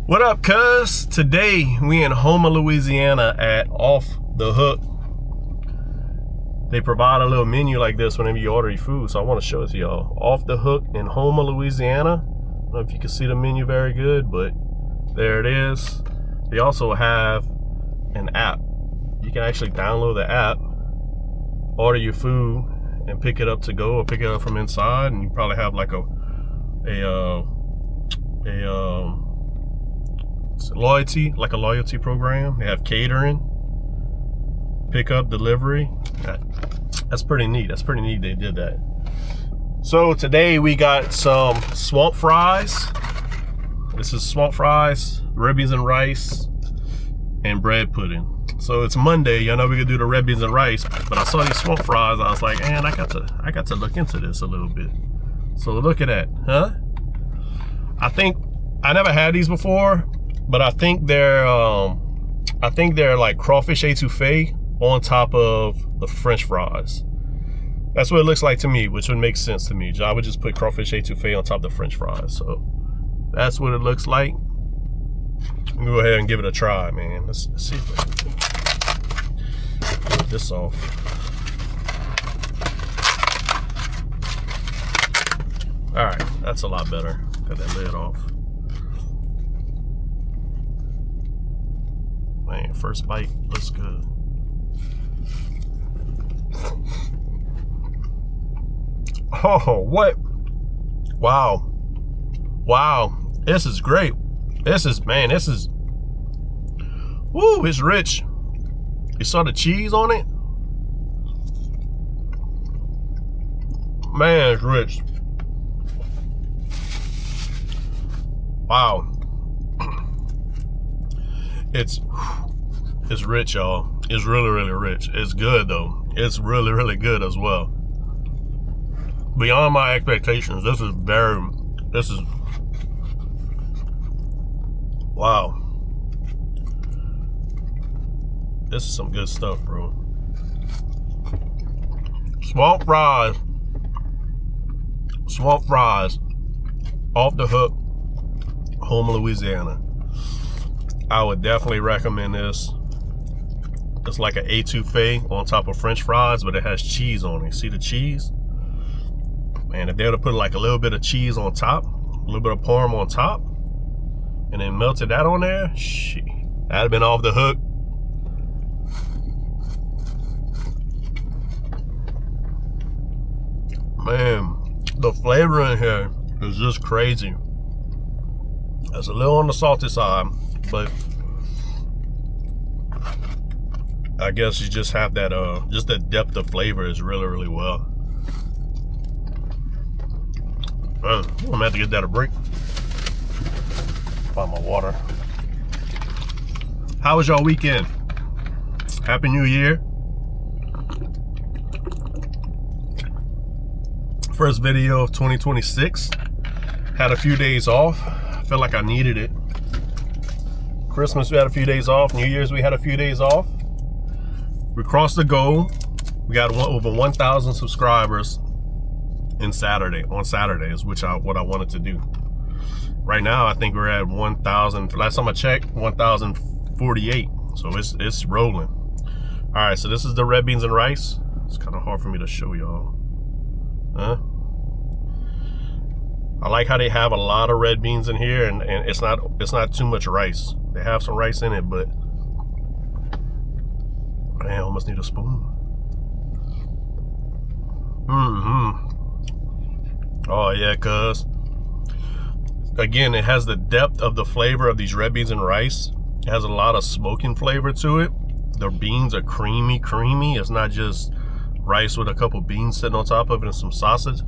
What up, cuz? Today we in Houma, Louisiana at Off the Hook. They provide a little menu like this whenever you order your food, so I want to show it to y'all. Off the Hook in Houma, Louisiana. I don't know if you can see the menu very good, but there it is. They also have an app. You can actually download the app, order your food, and pick it up to go or pick it up from inside, and you probably have like a loyalty program. They have catering, pickup, delivery. That's pretty neat. That's pretty neat they did that. So today we got some swamp fries. This is swamp fries, red beans and rice, and bread pudding. So it's Monday, you know we could do the red beans and rice, but I saw these swamp fries. I was like, man, I got to look into this a little bit. So look at that, huh? I never had these before, but I think they're like crawfish etouffee on top of the French fries. That's what it looks like to me, which would make sense to me. I would just put crawfish etouffee on top of the French fries. So that's what it looks like. Let me go ahead and give it a try, man. Let's see if I can get this off. All right, that's a lot better. Got that lid off. Man, first bite looks good. Oh, what? Wow. Wow. This is great. This is, woo, it's rich. You saw the cheese on it? Man, it's rich. Wow. It's rich, y'all. It's really, really rich. It's good though. It's really, really good as well. Beyond my expectations. This is wow. This is some good stuff, bro. Swamp fries. Off the Hook, Houma, Louisiana. I would definitely recommend this. It's like an etouffee on top of French fries, but it has cheese on it. See the cheese? Man, if they would have put like a little bit of cheese on top, a little bit of parm on top, and then melted that on there, shit, that'd have been off the hook. Man, the flavor in here is just crazy. It's a little on the salty side, but I guess you just have that, just the depth of flavor is really, really well. I'm gonna have to get that a break. Find my water. How was y'all weekend? Happy New Year. First video of 2026. Had a few days off. I felt like I needed it. Christmas we had a few days off. New Year's we had a few days off. We crossed the goal. We got over 1,000 subscribers on Saturdays, which what I wanted to do. Right now I think we're at 1,000. Last time I checked, 1,048. So it's rolling. All right, so this is the red beans and rice. It's kind of hard for me to show y'all. Huh? I like how they have a lot of red beans in here, and it's not too much rice. They have some rice in it, but I almost need a spoon. Oh yeah, cuz again, it has the depth of the flavor of these red beans and rice. It has a lot of smoking flavor to it. The beans are creamy. It's not just rice with a couple beans sitting on top of it and some sausage.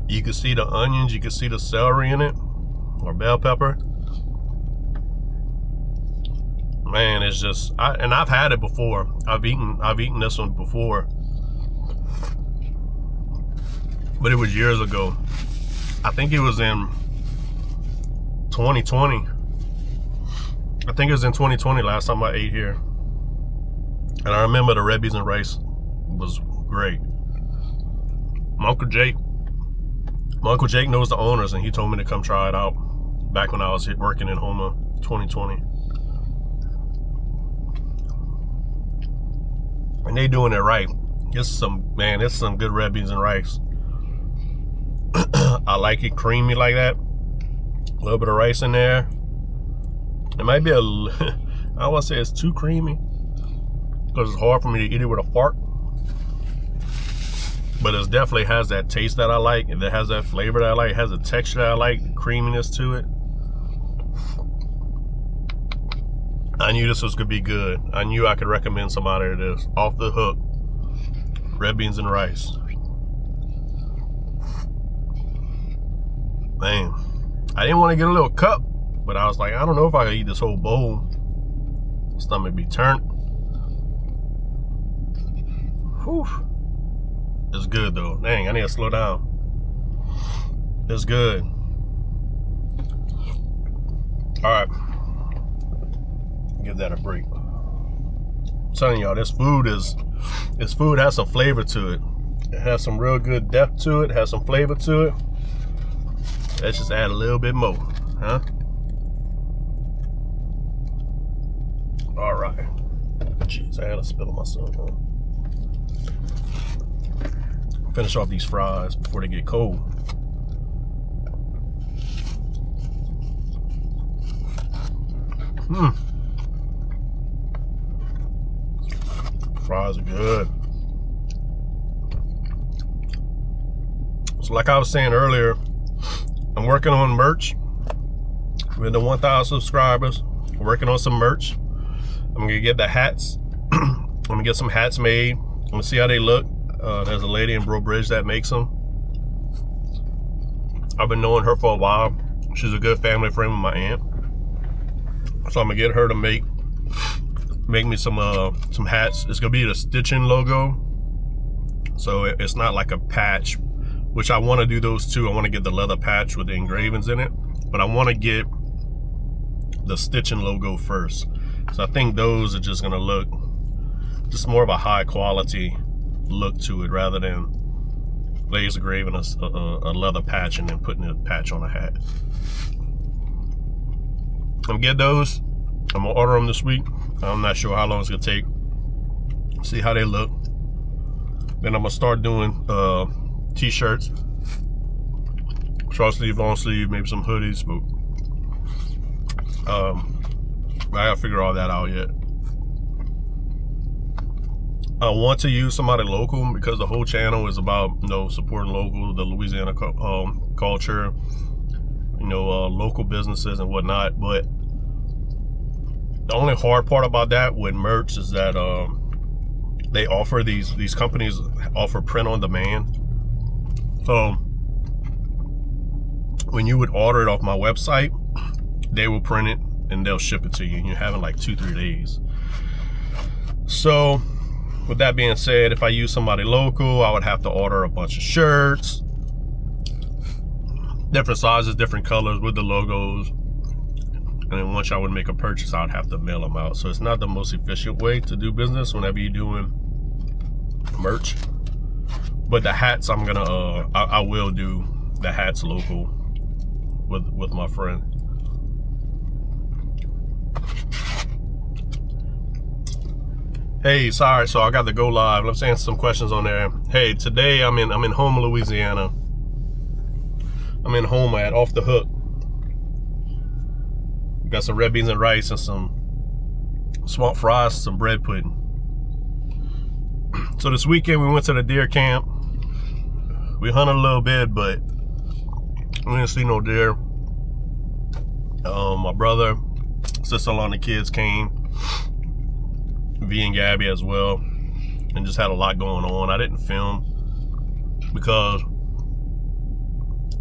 You can see the onions, you can see the celery in it, or bell pepper. Man, it's just, and I've had it before. I've eaten this one before, but it was years ago. I think it was in 2020. I think it was in 2020 last time I ate here. And I remember the red beans and rice was great. My Uncle Jake My Uncle Jake knows the owners, and he told me to come try it out back when I was working in Houma 2020. And they doing it right. It's some good red beans and rice. I like it creamy like that. A little bit of rice in there. It might be I don't want to say it's too creamy, because it's hard for me to eat it with a fork. But it definitely has that taste that I like. It has that flavor that I like. It has a texture that I like. The creaminess to it. I knew this was gonna be good. I knew I could recommend somebody this. Off the hook. Red beans and rice. Man, I didn't want to get a little cup, but I was like, I don't know if I can eat this whole bowl. Stomach be turned. Whew. It's good though. Dang, I need to slow down. It's good. All right. Give that a break. I'm telling y'all, this food has some flavor to it. It has some real good depth to it. It has some flavor to it. Let's just add a little bit more, huh? All right. Jeez, I had a spill on myself, huh? Finish off these fries before they get cold. Fries are good. So like I was saying earlier, I'm working on merch. We're in the 1,000 subscribers. I'm working on some merch. I'm gonna get the hats. I'm gonna get some hats made. I'm gonna see how they look. There's a lady in Bro Bridge that makes them. I've been knowing her for a while. She's a good family friend with my aunt. So I'm gonna get her to make me some hats. It's gonna be the stitching logo. So it's not like a patch, which I want to do those too. I want to get the leather patch with the engravings in it, but I want to get the stitching logo first. So I think those are just gonna look just more of a high quality look to it, rather than laser engraving a leather patch and then putting a patch on a hat. I'm gonna get those. I'm gonna order them this week. I'm not sure how long it's gonna take. See how they look. Then I'm gonna start doing t-shirts, short sleeve, long sleeve, maybe some hoodies, but I gotta figure all that out yet. I want to use somebody local because the whole channel is about, you know, supporting local, the Louisiana culture, you know, local businesses and whatnot. But the only hard part about that with merch is that they offer these companies offer print on demand. So when you would order it off my website, they will print it and they'll ship it to you, and you have it in like 2-3 days. So with that being said, if I use somebody local, I would have to order a bunch of shirts, different sizes, different colors with the logos. And then once I would make a purchase, I would have to mail them out. So it's not the most efficient way to do business whenever you're doing merch. But the hats, I'm gonna, I will do the hats local with my friend. Hey, sorry, so I got to go live. Let's answer some questions on there. Hey, today I'm in Houma, Louisiana. I'm in Houma at Off the Hook. Got some red beans and rice and some swamp fries, some bread pudding. So this weekend we went to the deer camp. We hunted a little bit, but we didn't see no deer. My brother, sister-in-law, and the kids came. V and Gabby as well, and just had a lot going on. I didn't film because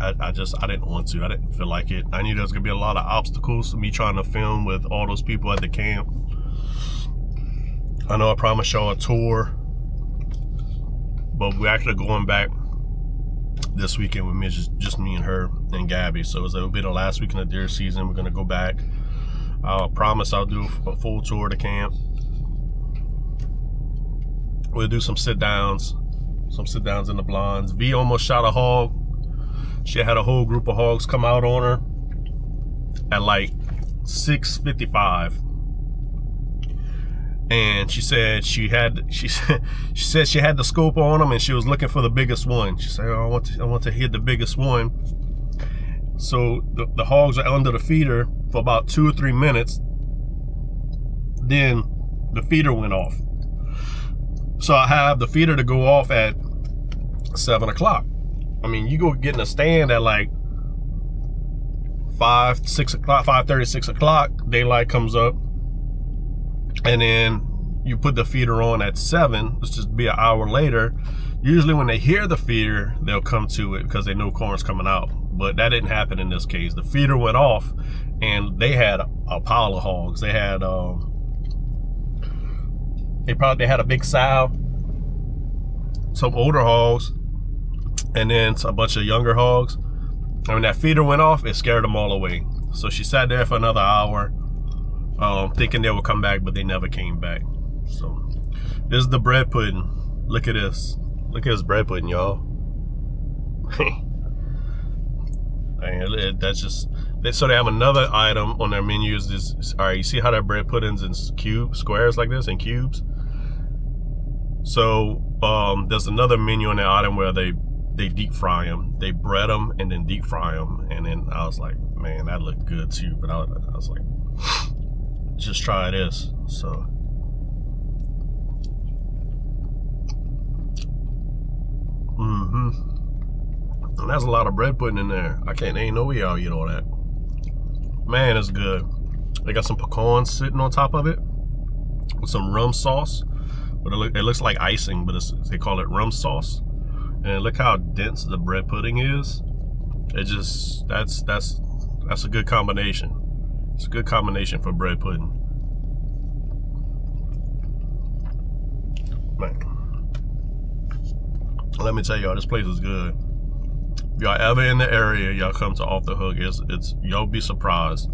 I didn't want to. I didn't feel like it. I knew there was gonna be a lot of obstacles to me trying to film with all those people at the camp. I know I promised y'all a tour, but we're actually going back this weekend with me, just me and her and Gabby. So it'll be the last week in the deer season. We're gonna go back. I promise I'll do a full tour of the camp. We'll do some sit downs in the blinds. V almost shot a hog. She had a whole group of hogs come out on her at like 6:55, and she said she had the scope on them, and she was looking for the biggest one. She said, oh, I want to hit the biggest one. So the hogs are under the feeder for about 2 or 3 minutes. Then the feeder went off. So I have the feeder to go off at 7 o'clock. I mean, you go get in a stand at like 5, 6 o'clock, 5:30, 6 o'clock, daylight comes up, and then you put the feeder on at 7. Let's just be an hour later. Usually when they hear the feeder, they'll come to it because they know corn's coming out. But that didn't happen in this case. The feeder went off, and they had a pile of hogs. They had they had a big sow, some older hogs, and then a bunch of younger hogs. And when that feeder went off, it scared them all away. So she sat there for another hour, thinking they would come back, but they never came back. So this is the bread pudding. Look at this. Look at this bread pudding, y'all. That's just, so they have another item on their menus. This, all right, you see how that bread pudding's in squares like this, in cubes? So there's another menu on the item where they deep fry them. They bread them and then deep fry them. And then I was like, man, that looked good too. But I was like, just try this. So and that's a lot of bread pudding in there. Ain't no way y'all eat all that. Man, it's good. They got some pecans sitting on top of it with some rum sauce. But it looks like icing, but they call it rum sauce. And look how dense the bread pudding is. It just, that's a good combination. It's a good combination for bread pudding. Man, let me tell y'all, this place is good. If y'all ever in the area, y'all come to Off the Hook. It's y'all be surprised.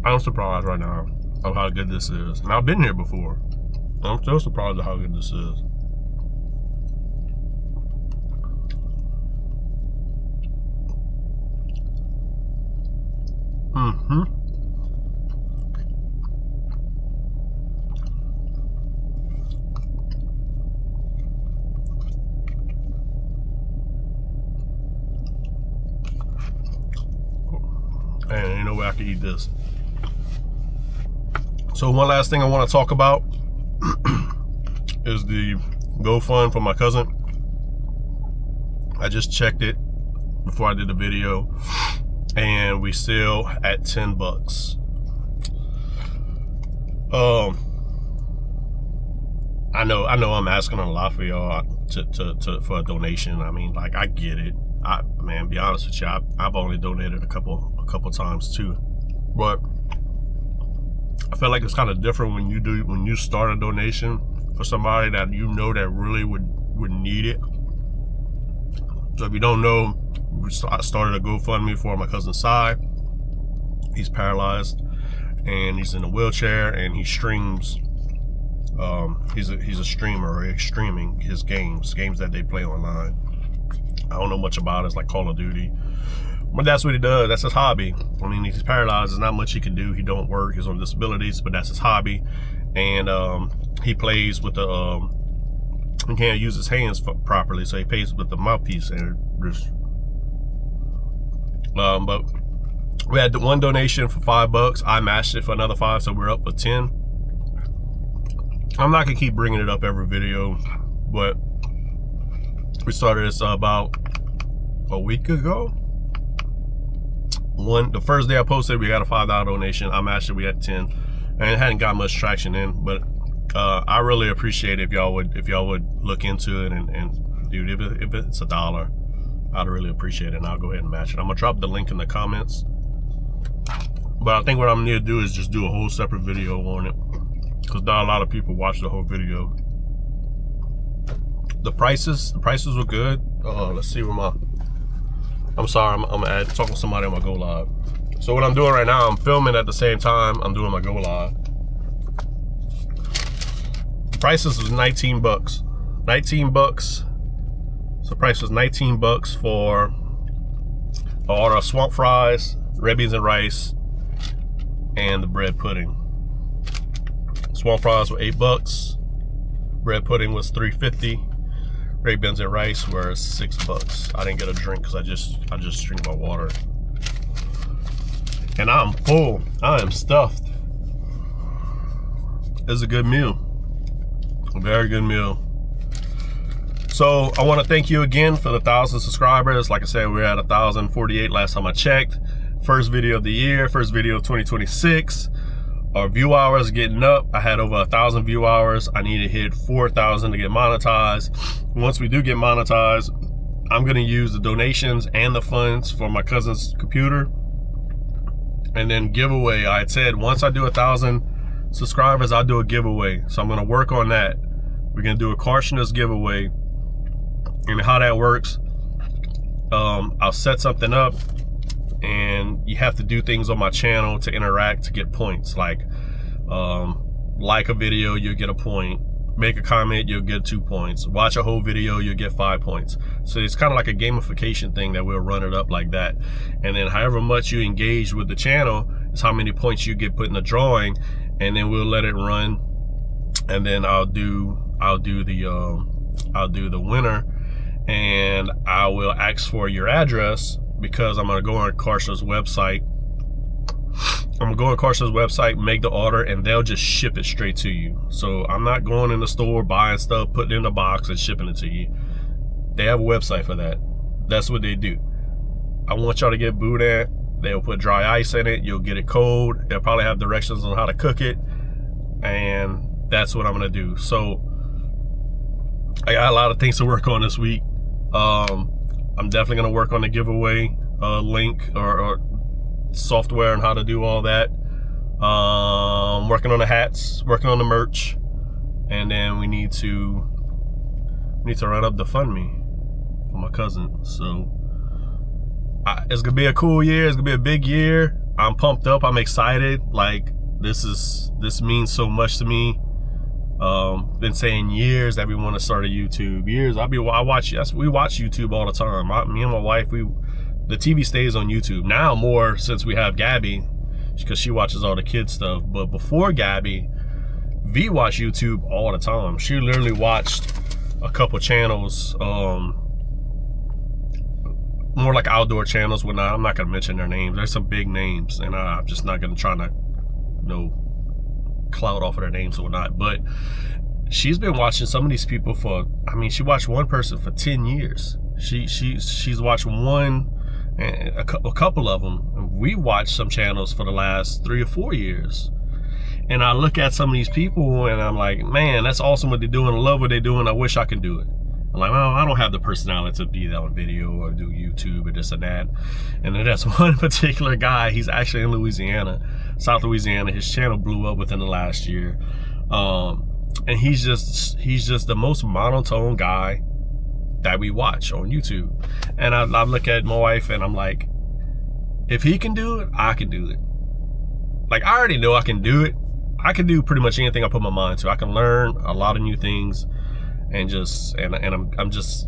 I'm surprised right now of how good this is. And I've been here before. I'm still surprised at how good this is. And ain't no way I can eat this. So one last thing I want to talk about is the GoFund for my cousin. I just checked it before I did the video, and we still at 10 bucks. I know I'm asking a lot for y'all for a donation. I mean, like, I get it. Man, be honest with you, I've only donated a couple times too, but I feel like it's kind of different when you start a donation for somebody that you know that really would need it. So if you don't know, I started a GoFundMe for my cousin Sai. He's paralyzed and he's in a wheelchair, and he streams. He's a streamer. He's streaming his games that they play online. I don't know much about it. It's like Call of Duty, but that's what he does. That's his hobby. I mean, he's paralyzed. There's not much he can do. He don't work. He's on disabilities, but that's his hobby. And he plays with the he can't use his hands properly, so he plays with the mouthpiece. And just but we had one donation for $5. I matched it for another 5, so we're up with 10. I'm not gonna keep bringing it up every video, but we started this about a week ago. The first day I posted, we got a $5 donation. I matched it. We had 10, and it hadn't got much traction in. But I really appreciate it if y'all would look into it, and dude, if it's $1, I'd really appreciate it, and I'll go ahead and match it. I'm gonna drop the link in the comments. But I think what I'm gonna need to do is just do a whole separate video on it, because not a lot of people watch the whole video. The prices were good. Let's see where I'm sorry, I'm talking to somebody on my Go Live. So what I'm doing right now, I'm filming at the same time I'm doing my Go Live. The prices was 19 bucks. 19 bucks. So The price was 19 bucks for an order of swamp fries, red beans and rice, and the bread pudding. Swamp fries were 8 bucks. Bread pudding was $3.50. Red beans and rice were 6 bucks. I didn't get a drink because I just drink my water. And I'm full. I am stuffed. It's a good meal. A very good meal. So I want to thank you again for the 1,000 subscribers. Like I said, we're at 1,048 last time I checked. First video of the year, first video of 2026. Our view hours are getting up. I had over 1,000 view hours. I need to hit 4,000 to get monetized. Once we do get monetized, I'm gonna use the donations and the funds for my cousin's computer. And then giveaway, I had said once I do 1,000 subscribers, I'll do a giveaway. So I'm gonna work on that. We're gonna do a Carsoners giveaway. And how that works, I'll set something up and you have to do things on my channel to interact to get points. Like a video, you'll get a point. Make a comment, you'll get 2 points. Watch a whole video, you'll get 5 points. So it's kind of like a gamification thing that we'll run it up like that. And then however much you engage with the channel is how many points you get put in the drawing, and then we'll let it run. And then I'll do the winner, and I will ask for your address because I'm gonna go on Carson's website. I'm gonna go on Carson's website, make the order, and they'll just ship it straight to you. So I'm not going in the store, buying stuff, putting it in a box and shipping it to you. They have a website for that. That's what they do. I want y'all to get boudin. They'll put dry ice in it. You'll get it cold. They'll probably have directions on how to cook it. And that's what I'm gonna do. So I got a lot of things to work on this week. I'm definitely gonna work on the giveaway link or software and how to do all that. Working on the hats, working on the merch, and then we need to run up the GoFundMe for my cousin. So it's gonna be a cool year. It's gonna be a big year. I'm pumped up. I'm excited. Like this means so much to me. Been saying years that we want to start a YouTube. Years. We watch YouTube all the time. Me and my wife, the TV stays on YouTube now more since we have Gabby, because she watches all the kids stuff. But before Gabby, V watched YouTube all the time. She literally watched a couple channels, more like outdoor channels. I'm not gonna mention their names. There's some big names, and I'm just not gonna try to, clout off of their names or whatnot. But she's been watching some of these people for, she watched one person for 10 years. She's watched one, a couple of them. And we watched some channels for the last 3 or 4 years. And I look at some of these people and I'm like, man, that's awesome what they're doing. I love what they're doing. I wish I could do it. I'm like, well, I don't have the personality to be on video or do YouTube or this and that. And then there's one particular guy, he's actually in Louisiana, South Louisiana. His channel blew up within the last year. And he's just the most monotone guy that we watch on YouTube. And I look at my wife and I'm like, if he can do it, I can do it. Like, I already know I can do it. I can do pretty much anything I put my mind to. I can learn a lot of new things. And I'm just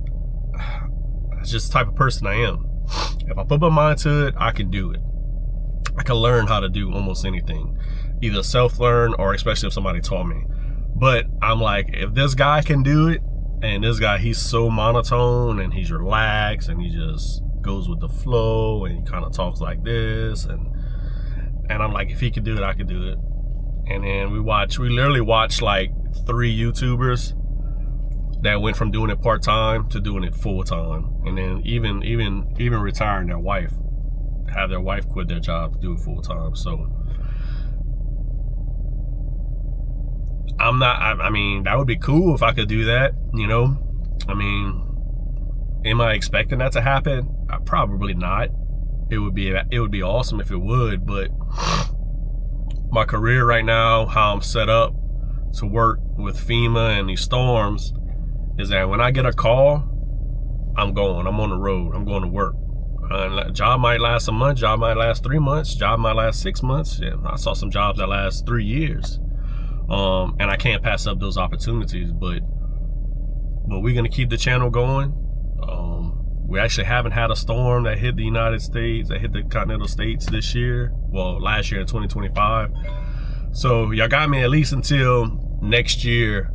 the type of person I am. If I put my mind to it, I can do it. I can learn how to do almost anything, either self-learn or especially if somebody taught me. But I'm like, if this guy can do it, and this guy, he's so monotone and he's relaxed and he just goes with the flow and he kind of talks like this, and I'm like, if he can do it, I can do it. And then we literally watch like 3 YouTubers that went from doing it part-time to doing it full-time, and then even retiring their wife, have their wife quit their job to do it full-time. So that would be cool if I could do that, am I expecting that to happen? Probably not. It would be awesome if it would, but my career right now, how I'm set up to work with FEMA and these storms, is that when I get a call, I'm on the road, I'm going to work. Job might last a month, job might last 3 months, job might last 6 months. Yeah, I saw some jobs that last 3 years. And I can't pass up those opportunities, but we're gonna keep the channel going. We actually haven't had a storm that hit the United States, that hit the continental states this year. Well, last year in 2025. So y'all got me at least until next year,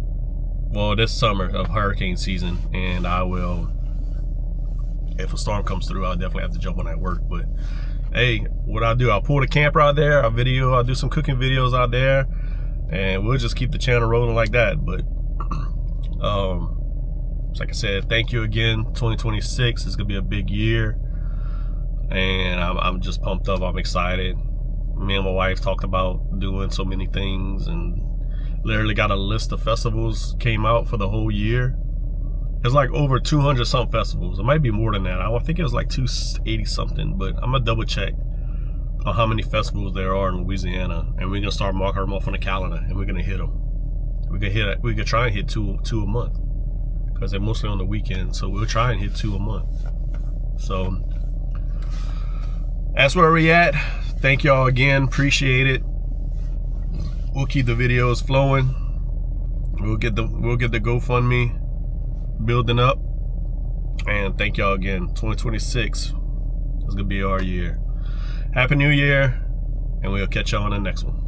well, this summer of hurricane season. And I will, if a storm comes through, I'll definitely have to jump on that work. But hey, what I'll do, I'll pull the camper out there, I'll do some cooking videos out there, and we'll just keep the channel rolling like that. But like I said, thank you again. 2026 is gonna be a big year, and I'm just pumped up. I'm excited. Me and my wife talked about doing so many things, and literally got a list of festivals came out for the whole year. It's like over 200 some festivals. It might be more than that. I think it was like 280 something, but I'm gonna double check on how many festivals there are in Louisiana, and we're gonna start marking them off on the calendar, and we're gonna hit them. We could try and hit two a month, because they're mostly on the weekend. So we'll try and hit 2 a month. So that's where we at. Thank y'all again. Appreciate it. We'll keep the videos flowing. We'll get the GoFundMe building up. And thank y'all again. 2026 is gonna be our year. Happy New Year, and we'll catch y'all on the next one.